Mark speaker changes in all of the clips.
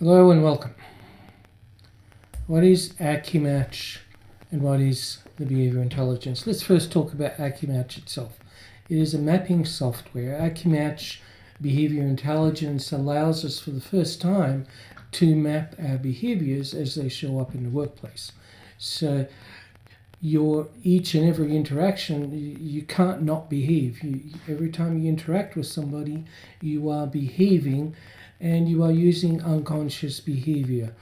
Speaker 1: Hello and welcome. What is AccuMatch and what is the behavior intelligence? Let's first talk about AccuMatch itself. It is a mapping software. AccuMatch behavior intelligence allows us for the first time to map our behaviors as they show up in the workplace. So each and every interaction, you can't not behave. Every time you interact with somebody, you are behaving and you are using unconscious behavior.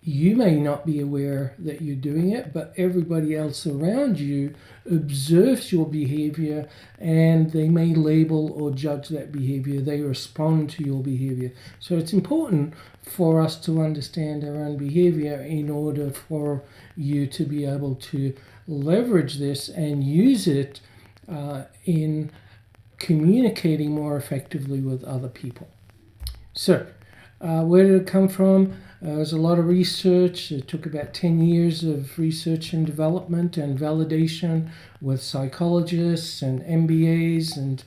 Speaker 1: You may not be aware that you're doing it, but everybody else around you observes your behavior and they may label or judge that behavior. They respond to your behavior. So it's important for us to understand our own behavior in order for you to be able to leverage this and use it in communicating more effectively with other people. So, where did it come from? There's a lot of research. It took about 10 years of research and development and validation with psychologists and MBAs and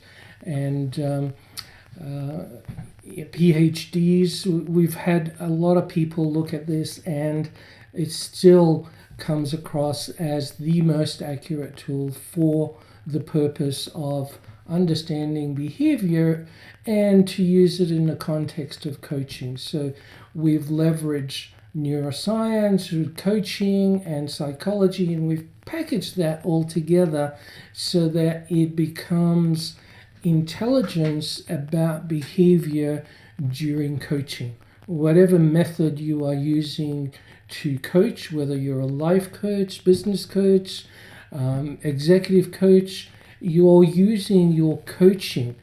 Speaker 1: PhDs. We've had a lot of people look at this, and it still comes across as the most accurate tool for the purpose of understanding behavior and to use it in the context of coaching. So we've leveraged neuroscience, coaching, and psychology, and we've packaged that all together so that it becomes intelligence about behavior during coaching. Whatever method you are using to coach, whether you're a life coach, business coach, executive coach, you're using your coaching.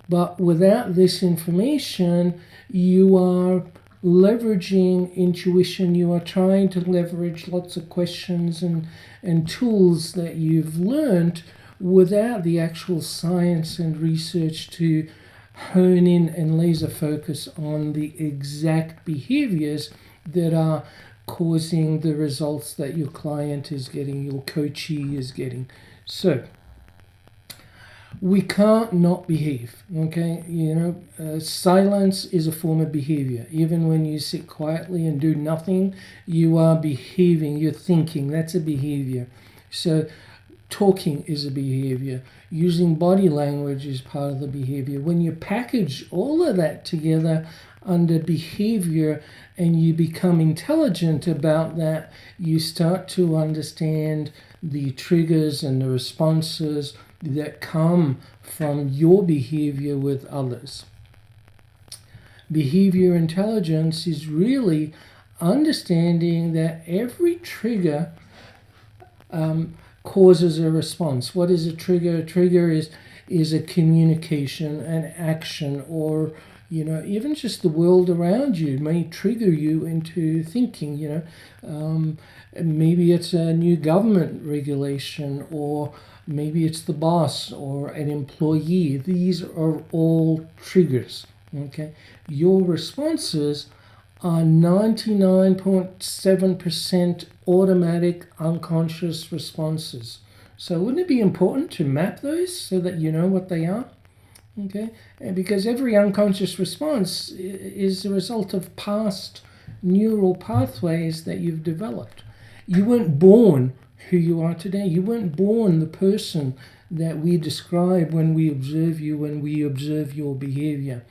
Speaker 1: But without this information, you are leveraging intuition. You are trying to leverage lots of questions and tools that you've learned without the actual science and research to hone in and laser focus on the exact behaviors that are causing the results that your client is getting, your coachee is getting. So we can't not behave, okay? Silence is a form of behavior. Even when you sit quietly and do nothing, you are behaving, you're thinking. That's a behavior. So talking is a behavior. Using body language is part of the behavior. When you package all of that together under behavior and you become intelligent about that, you start to understand the triggers and the responses that come from your behavior with others. Behavior intelligence is really understanding that every trigger causes a response. What is a trigger? A trigger is a communication, an action, or even just the world around you may trigger you into thinking. Maybe it's a new government regulation, or maybe it's the boss or an employee. These are all triggers. Okay, your responses are 99.7% automatic unconscious responses. So wouldn't it be important to map those so that you know what they are? Okay, and because every unconscious response is a result of past neural pathways that you've developed. You weren't born who you are today. You weren't born the person that we describe when we observe you, when we observe your behavior.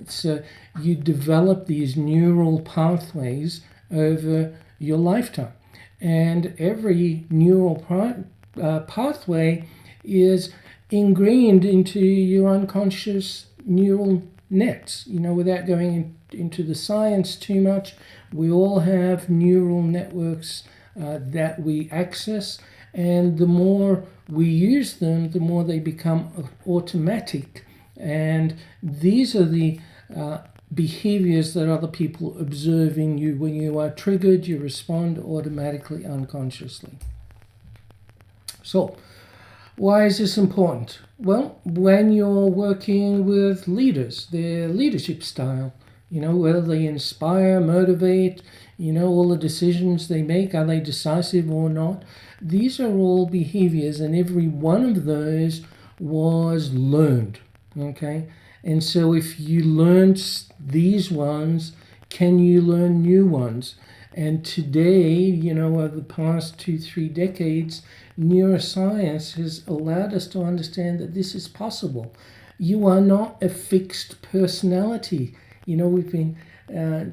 Speaker 1: So you develop these neural pathways over your lifetime. And every neural pathway is ingrained into your unconscious neural nets. Without going into the science too much, we all have neural networks that we access, and the more we use them, the more they become automatic. And these are the behaviors that other people observe in you. When you are triggered, you respond automatically, unconsciously. So, why is this important? Well, when you're working with leaders, their leadership style, whether they inspire, motivate, all the decisions they make, are they decisive or not? These are all behaviors, and every one of those was learned, okay? And so if you learned these ones, can you learn new ones? And today, you know, over the past 2-3 decades, neuroscience has allowed us to understand that this is possible. You are not a fixed personality. You know, we've been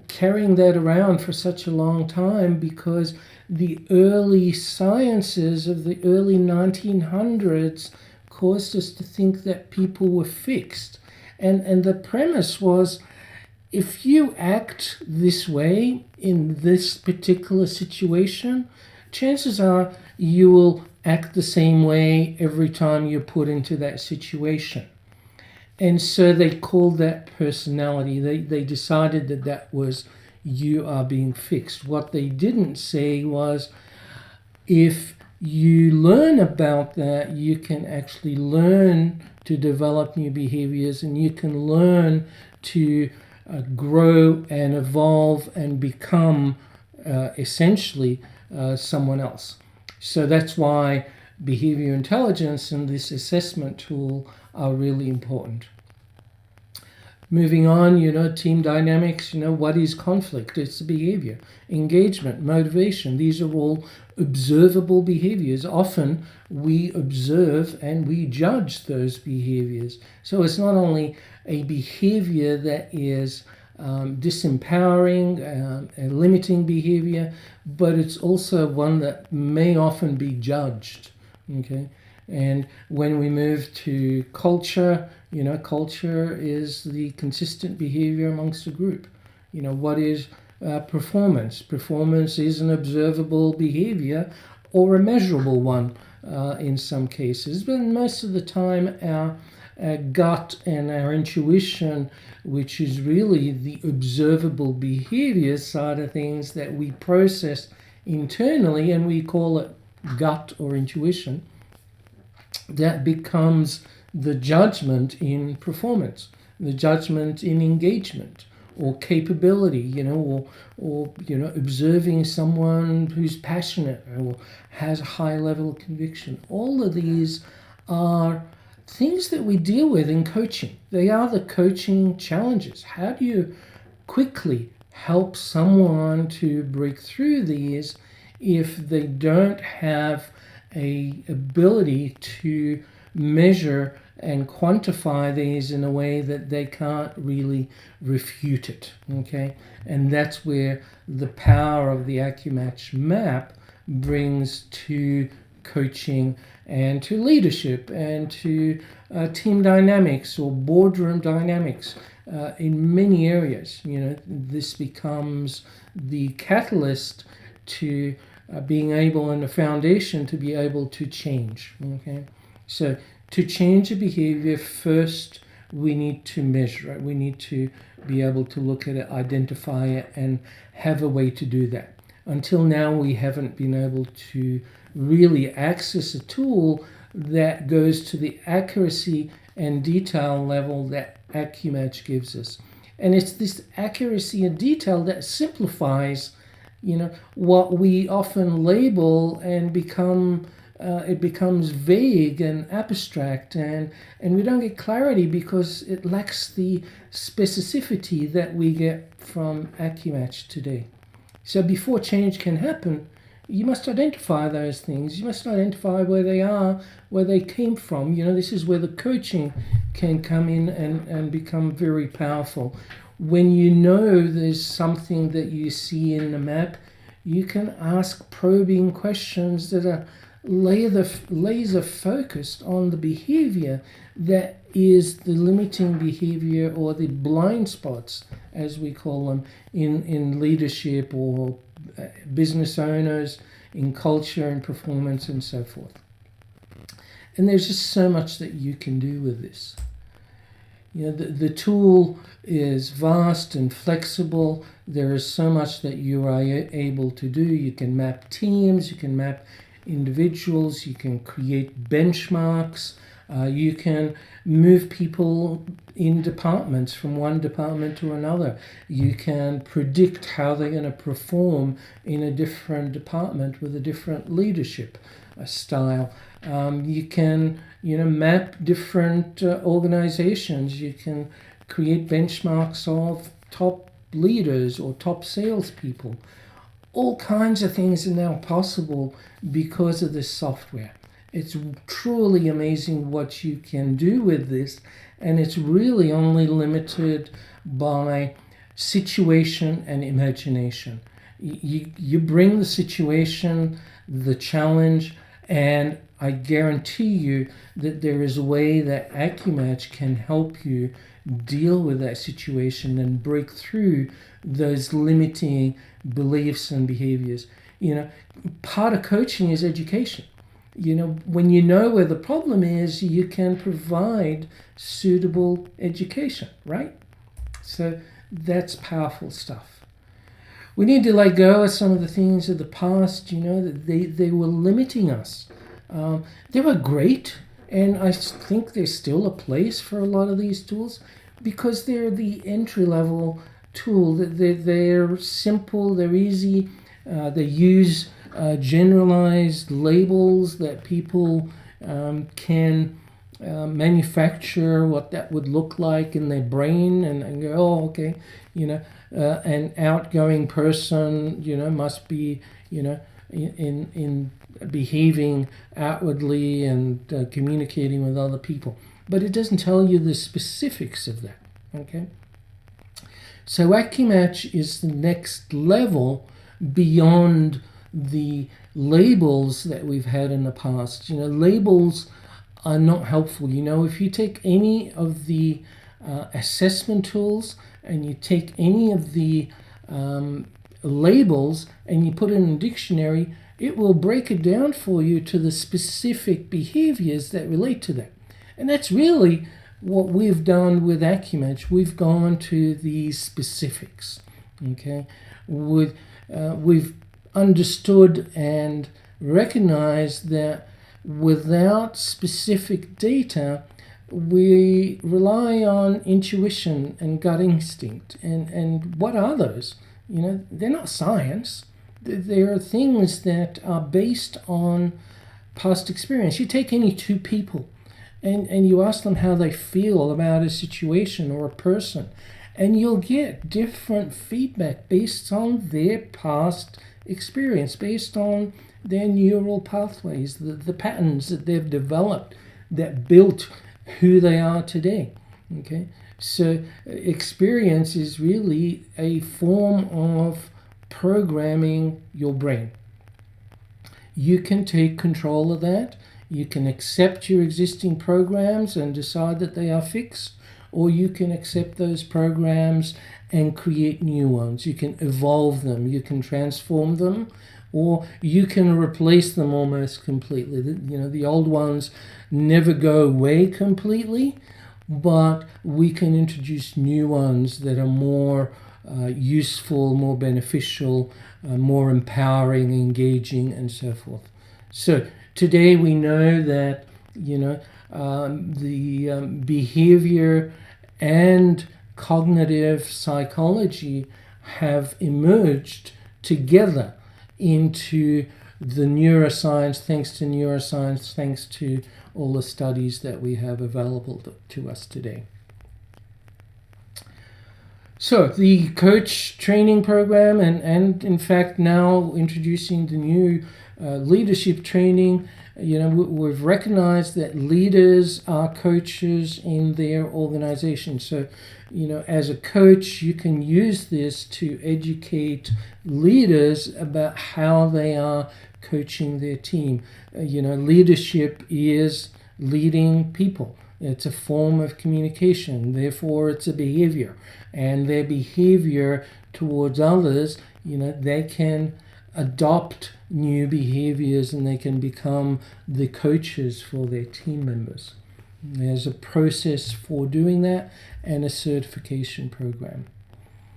Speaker 1: carrying that around for such a long time because the early sciences of the early 1900s caused us to think that people were fixed. And the premise was, if you act this way in this particular situation, chances are you will act the same way every time you're put into that situation. And so they called that personality. They decided that that was, you are being fixed. What they didn't say was, if you learn about that, you can actually learn to develop new behaviors, and you can learn to grow and evolve and become essentially someone else. So that's why behavior intelligence and this assessment tool are really important. Moving on, you know, team dynamics, you know, what is conflict? It's the behavior. Engagement, motivation, these are all observable behaviors. Often we observe and we judge those behaviors. So it's not only a behavior that is disempowering, a limiting behavior, but it's also one that may often be judged. Okay, and when we move to culture, you know, culture is the consistent behavior amongst a group. You know, what is performance? Performance is an observable behavior or a measurable one in some cases, but most of the time our gut and our intuition, which is really the observable behavior side of things that we process internally, and we call it gut or intuition, that becomes the judgment in performance, the judgment in engagement or capability, you know, or you know, observing someone who's passionate or has a high level of conviction. All of these are things that we deal with in coaching. They are the coaching challenges. How do you quickly help someone to break through these if they don't have a ability to measure and quantify these in a way that they can't really refute it? Okay, and that's where the power of the AccuMatch map brings to coaching and to leadership and to team dynamics or boardroom dynamics in many areas. You know, this becomes the catalyst to being able, and the foundation to be able to change. Okay, so to change a behavior, first we need to measure it. We need to be able to look at it, identify it, and have a way to do that. Until now, we haven't been able to really access a tool that goes to the accuracy and detail level that AccuMatch gives us. And it's this accuracy and detail that simplifies, you know, what we often label and it becomes vague and abstract, and we don't get clarity because it lacks the specificity that we get from AccuMatch today. So before change can happen, you must identify those things. You must identify where they are, where they came from. You know, this is where the coaching can come in and become very powerful. When you know there's something that you see in the map, you can ask probing questions that are laser focused on the behavior that is the limiting behavior, or the blind spots, as we call them, in leadership or business owners, in culture and performance and so forth. And there's just so much that you can do with this. You know, the tool is vast and flexible. There is so much that you are able to do. You can map teams, you can map individuals, you can create benchmarks, you can move people in departments from one department to another. You can predict how they're going to perform in a different department with a different leadership style. You can, you know, map different organizations. You can create benchmarks of top leaders or top salespeople. All kinds of things are now possible because of this software. It's truly amazing what you can do with this, and it's really only limited by situation and imagination. You bring the situation, the challenge, and I guarantee you that there is a way that AccuMatch can help you deal with that situation and break through those limiting beliefs and behaviors. Part of coaching is education. When you know where the problem is, you can provide suitable education, right? So that's powerful stuff. We need to let go of some of the things of the past, that they were limiting us. They were great, and I think there's still a place for a lot of these tools because they're the entry-level tool. They're simple, they're easy, they use generalized labels that people can manufacture what that would look like in their brain and go, oh, okay, an outgoing person, must be, in behaving outwardly and communicating with other people. But it doesn't tell you the specifics of that, okay? So AccuMatch is the next level beyond the labels that we've had in the past. Labels are not helpful. If you take any of the assessment tools and you take any of the labels and you put it in a dictionary, it will break it down for you to the specific behaviors that relate to that. And that's really what we've done with AccuMatch. We've gone to these specifics, okay? We've understood and recognized that without specific data, we rely on intuition and gut instinct. And what are those? They're not science. There are things that are based on past experience. You take any two people and you ask them how they feel about a situation or a person, and you'll get different feedback based on their past experience, based on their neural pathways, the patterns that they've developed that built who they are today. Okay, so experience is really a form of programming your brain. You can take control of that. You can accept your existing programs and decide that they are fixed, or you can accept those programs and create new ones. You can evolve them, you can transform them, or you can replace them almost completely. The old ones never go away completely, but we can introduce new ones that are more useful, more beneficial, more empowering, engaging, and so forth. So today we know that the behavior and cognitive psychology have emerged together into the neuroscience, thanks to all the studies that we have available to us today. So the coach training program and in fact now introducing the new leadership training, we've recognized that leaders are coaches in their organization. So, as a coach, you can use this to educate leaders about how they are coaching their team. Leadership is leading people. It's a form of communication. Therefore, it's a behavior. And their behavior towards others, they can adopt new behaviors and they can become the coaches for their team members. There's a process for doing that and a certification program.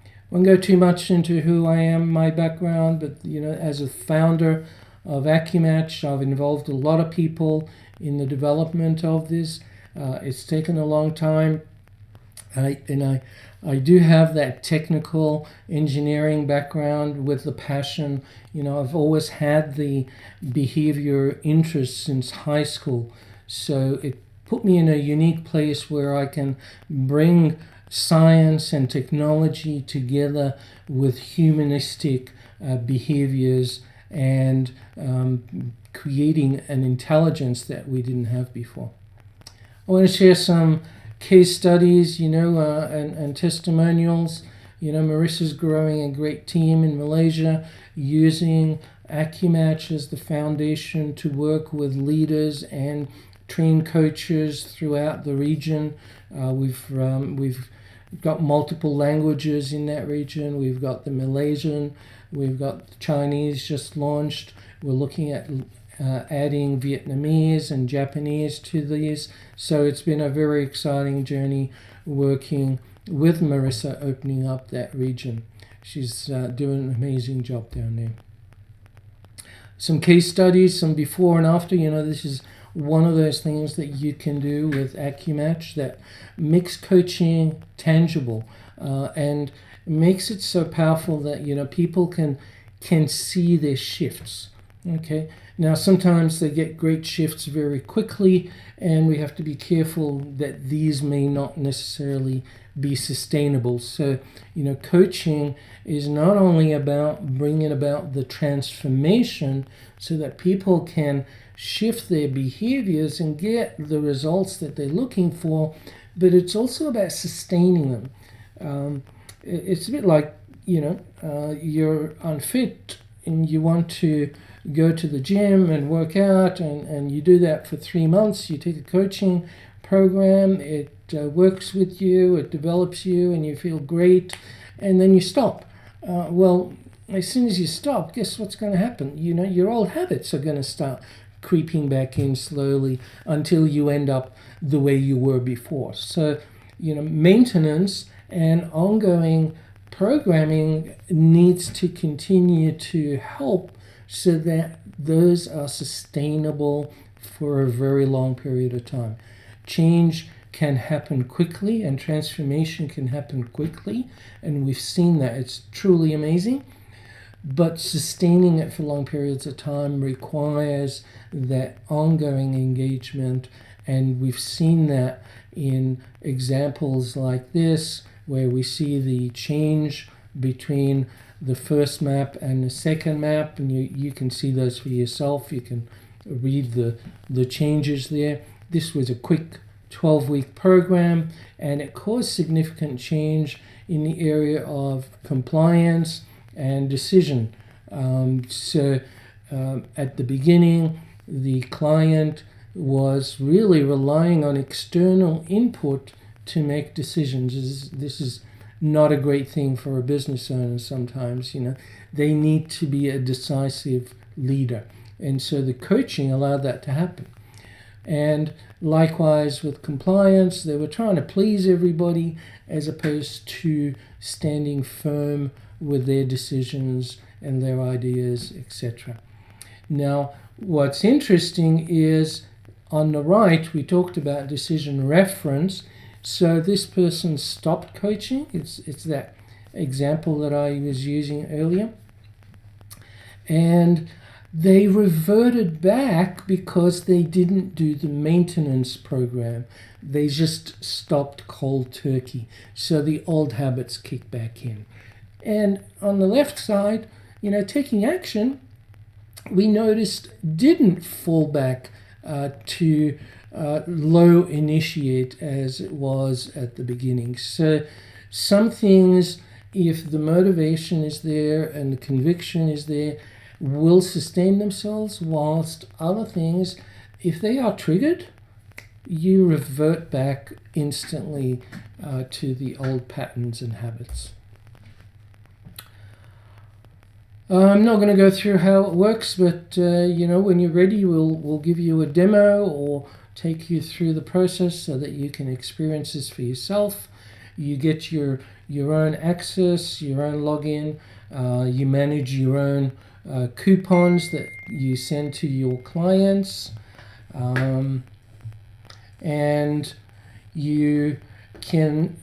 Speaker 1: I won't go too much into who I am, my background, but as a founder of AccuMatch, I've involved a lot of people in the development of this. It's taken a long time. I do have that technical engineering background with the passion. I've always had the behavior interest since high school. So it put me in a unique place where I can bring science and technology together with humanistic behaviors and creating an intelligence that we didn't have before. I want to share some case studies, and testimonials. Marissa's growing a great team in Malaysia using AccuMatch as the foundation to work with leaders and train coaches throughout the region. We've got multiple languages in that region. We've got the Malaysian, we've got the Chinese just launched. We're looking at adding Vietnamese and Japanese to these. So it's been a very exciting journey working with Marissa, opening up that region. She's doing an amazing job down there. Some case studies, some before and after. This is one of those things that you can do with AccuMatch that makes coaching tangible and makes it so powerful that people can see their shifts. Okay. Now sometimes they get great shifts very quickly, and we have to be careful that these may not necessarily be sustainable. So coaching is not only about bringing about the transformation so that people can shift their behaviors and get the results that they're looking for, but it's also about sustaining them. It's a bit like you're unfit and you want to go to the gym and work out, and you do that for 3 months. You take a coaching program, it works with you, it develops you, and you feel great, and then you stop. Well, as soon as you stop, guess what's going to happen? Your old habits are going to start creeping back in slowly until you end up the way you were before. So, maintenance and ongoing programming needs to continue to help so that those are sustainable for a very long period of time. Change can happen quickly and transformation can happen quickly, and we've seen that. It's truly amazing. But sustaining it for long periods of time requires that ongoing engagement, and we've seen that in examples like this, where we see the change between the first map and the second map, and you can see those for yourself. You can read the changes there. This was a quick 12-week program, and it caused significant change in the area of compliance and decision. At the beginning, the client was really relying on external input to make decisions. This is not a great thing for a business owner sometimes. They need to be a decisive leader. And so the coaching allowed that to happen. And likewise with compliance, they were trying to please everybody as opposed to standing firm with their decisions and their ideas, etc. Now, what's interesting is on the right, we talked about decision reference. So this person stopped coaching. It's that example that I was using earlier. And they reverted back because they didn't do the maintenance program. They just stopped cold turkey. So the old habits kick back in. And on the left side, taking action, we noticed didn't fall back to low initiate as it was at the beginning. So some things, if the motivation is there and the conviction is there, will sustain themselves, whilst other things, if they are triggered, you revert back instantly to the old patterns and habits. I'm not going to go through how it works, but when you're ready, we'll give you a demo or take you through the process so that you can experience this for yourself. You get your own access, your own login. You manage your own coupons that you send to your clients, and you can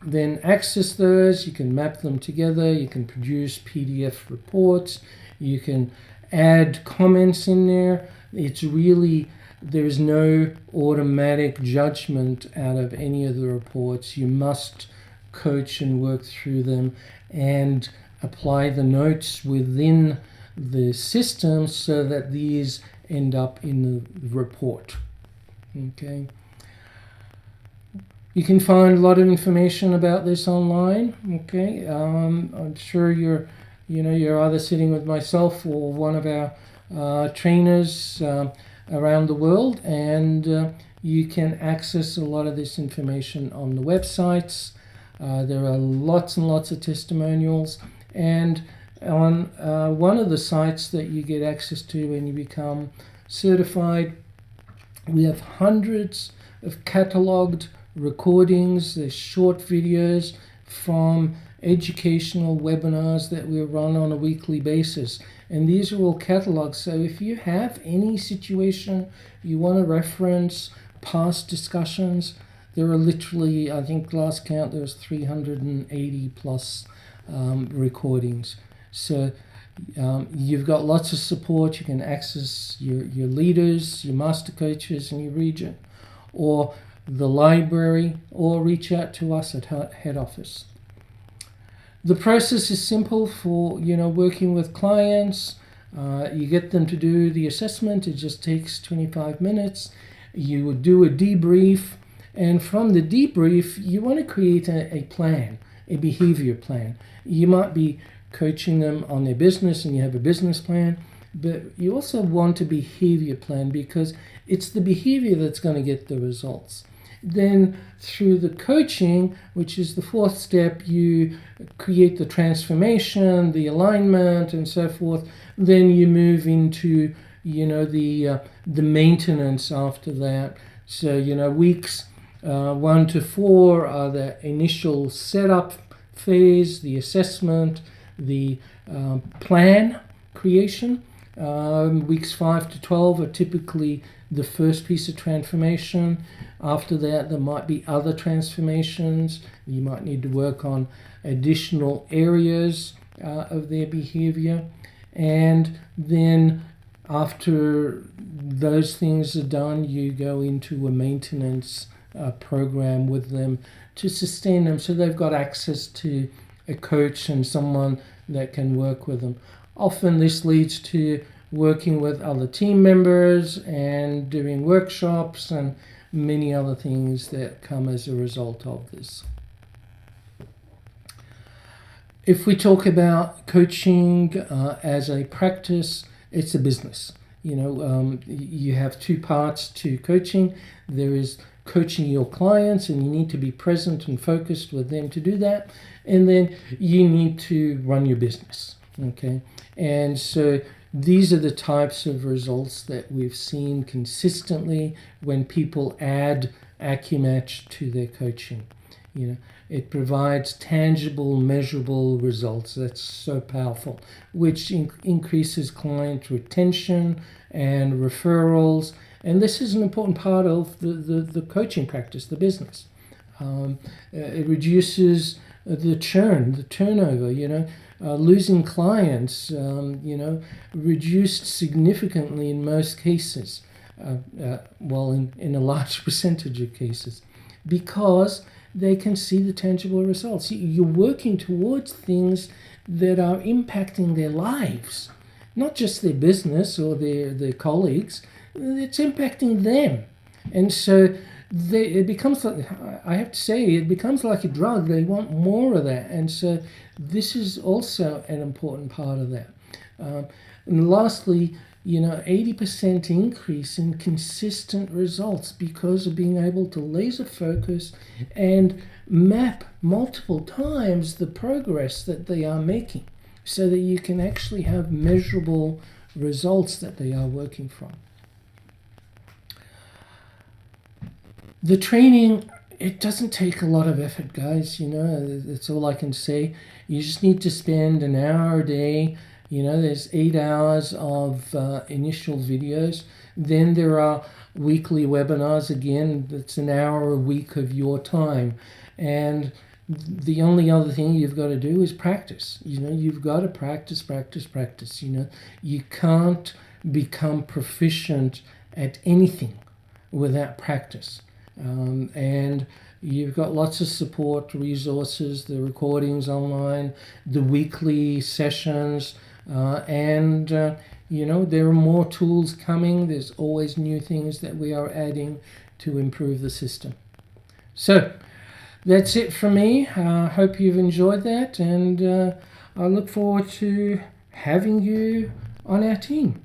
Speaker 1: then access those. You can map them together. You can produce PDF reports. You can add comments in there. It's really there is no automatic judgment out of any of the reports. You must coach and work through them and apply the notes within the system so that these end up in the report. Okay. You can find a lot of information about this online. Okay. I'm sure you're either sitting with myself or one of our trainers around the world, and you can access a lot of this information on the websites. There are lots and lots of testimonials, and on one of the sites that you get access to when you become certified, we have hundreds of catalogued recordings. There's short videos from educational webinars that we run on a weekly basis, and these are all catalogued. So if you have any situation you want to reference past discussions, there are literally, I think last count there was 380 plus recordings. So you've got lots of support. You can access your leaders, your master coaches in your region, or the library, or reach out to us at head office. The process is simple for working with clients. You get them to do the assessment. It just takes 25 minutes. You would do a debrief, and from the debrief you want to create a plan, a behavior plan. You might be coaching them on their business and you have a business plan, but you also want a behavior plan because it's the behavior that's going to get the results. Then through the coaching, which is the fourth step, you create the transformation, the alignment, and so forth. Then you move into the maintenance after that. So weeks 1 to 4 are the initial setup phase, the assessment, the plan creation. Weeks 5 to 12 are typically the first piece of transformation. After that, there might be other transformations. You might need to work on additional areas of their behavior. And then after those things are done, you go into a maintenance program with them to sustain them, so they've got access to a coach and someone that can work with them. Often this leads to working with other team members and doing workshops and many other things that come as a result of this. If we talk about coaching as a practice, it's a business. You have two parts to coaching. There is coaching your clients, and you need to be present and focused with them to do that. And then you need to run your business. Okay, and so these are the types of results that we've seen consistently when people add AccuMatch to their coaching. It provides tangible, measurable results. That's so powerful, which increases client retention and referrals. And this is an important part of the coaching practice, the business. It reduces the churn, the turnover, losing clients, reduced significantly in most cases, in a large percentage of cases, because they can see the tangible results. You're working towards things that are impacting their lives, not just their business or their colleagues. It's impacting them. And so it becomes like, I have to say, it becomes like a drug. They want more of that. And so this is also an important part of that. And lastly, 80% increase in consistent results because of being able to laser focus and map multiple times the progress that they are making so that you can actually have measurable results that they are working from. The training, it doesn't take a lot of effort, guys. That's all I can say. You just need to spend an hour a day. There's 8 hours of initial videos. Then there are weekly webinars. Again, that's an hour a week of your time. And the only other thing you've got to do is practice. You've got to practice. You can't become proficient at anything without practice. And you've got lots of support resources, the recordings online, the weekly sessions, and there are more tools coming. There's always new things that we are adding to improve the system. So that's it from me. Hope you've enjoyed that, and I look forward to having you on our team.